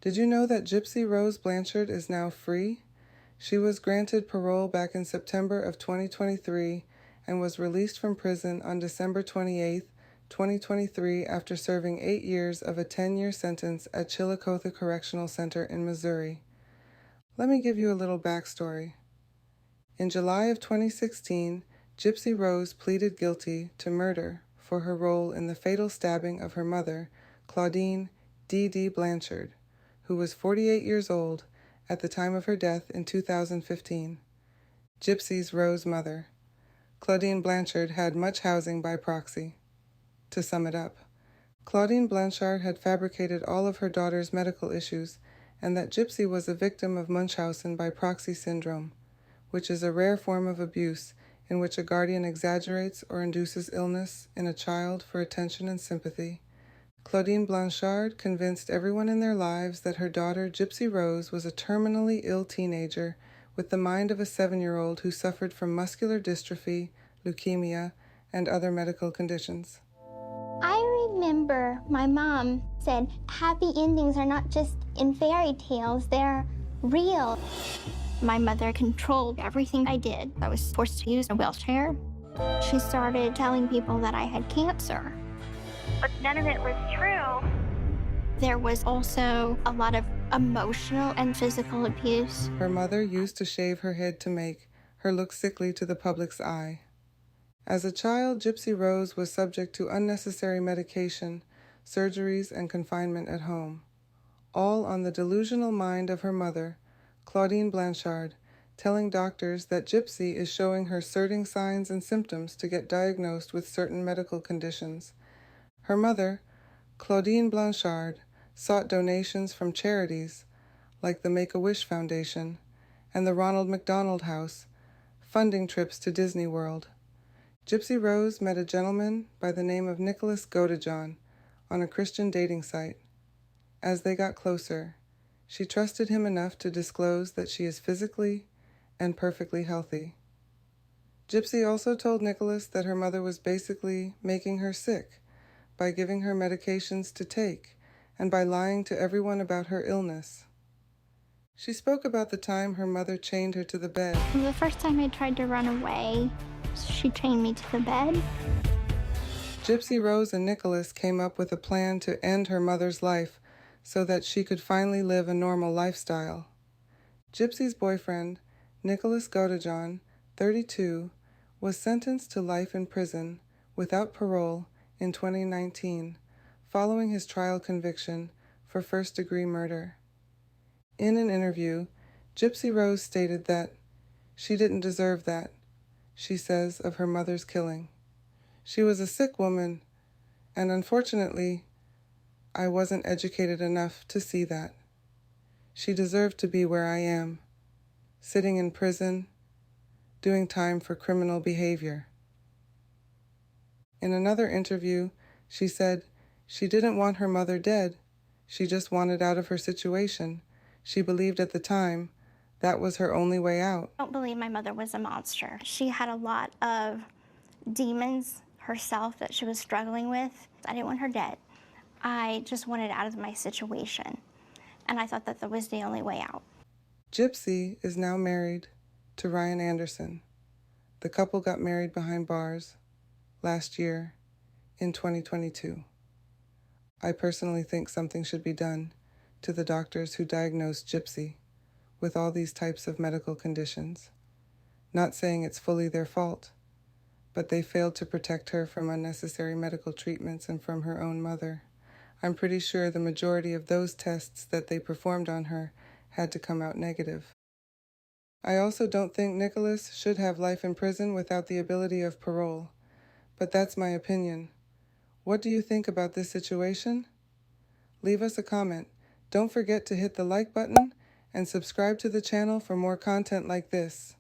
Did you know that Gypsy Rose Blanchard is now free? She was granted parole back in September of 2023 and was released from prison on December 28, 2023 after serving 8 years of a 10-year sentence at Chillicothe Correctional Center in Missouri. Let me give you a little backstory. In July of 2016, Gypsy Rose pleaded guilty to murder for her role in the fatal stabbing of her mother, Clauddine D.D. Blanchard, who was 48 years old at the time of her death in 2015. Gypsy's Rose mother, Clauddine Blanchard, had much housing by proxy. To sum it up, Clauddine Blanchard had fabricated all of her daughter's medical issues and that Gypsy was a victim of Munchausen by proxy syndrome, which is a rare form of abuse in which a guardian exaggerates or induces illness in a child for attention and sympathy. Clauddine Blanchard convinced everyone in their lives that her daughter Gypsy Rose was a terminally ill teenager with the mind of a 7-year-old who suffered from muscular dystrophy, leukemia, and other medical conditions. I remember my mom said, happy endings are not just in fairy tales, they're real. My mother controlled everything I did. I was forced to use a wheelchair. She started telling people that I had cancer. But none of it was true. There was also a lot of emotional and physical abuse. Her mother used to shave her head to make her look sickly to the public's eye. As a child, Gypsy Rose was subject to unnecessary medication, surgeries, and confinement at home, all on the delusional mind of her mother, Clauddine Blanchard, telling doctors that Gypsy is showing her certain signs and symptoms to get diagnosed with certain medical conditions. Her mother, Clauddine Blanchard, sought donations from charities like the Make-A-Wish Foundation and the Ronald McDonald House, funding trips to Disney World. Gypsy Rose met a gentleman by the name of Godejohn on a Christian dating site. As they got closer, she trusted him enough to disclose that she is physically and perfectly healthy. Gypsy also told Nicholas that her mother was basically making her sick by giving her medications to take and by lying to everyone about her illness. She spoke about the time her mother chained her to the bed. The first time I tried to run away, she chained me to the bed. Gypsy Rose and Nicholas came up with a plan to end her mother's life so that she could finally live a normal lifestyle. Gypsy's boyfriend, Nicholas Godejohn, 32, was sentenced to life in prison without parole in 2019, following his trial conviction for first-degree murder. In an interview, Gypsy Rose stated that she didn't deserve that, she says of her mother's killing. She was a sick woman, and unfortunately, I wasn't educated enough to see that. She deserved to be where I am, sitting in prison, doing time for criminal behavior. In another interview, she said she didn't want her mother dead. She just wanted out of her situation. She believed at the time that was her only way out. I don't believe my mother was a monster. She had a lot of demons herself that she was struggling with. I didn't want her dead. I just wanted out of my situation, and I thought that that was the only way out. Gypsy is now married to Ryan Anderson. The couple got married behind bars last year in 2022. I personally think something should be done to the doctors who diagnosed Gypsy with all these types of medical conditions. Not saying it's fully their fault, but they failed to protect her from unnecessary medical treatments and from her own mother. I'm pretty sure the majority of those tests that they performed on her had to come out negative. I also don't think Nicholas should have life in prison without the ability of parole, but that's my opinion. What do you think about this situation? Leave us a comment. Don't forget to hit the like button and subscribe to the channel for more content like this.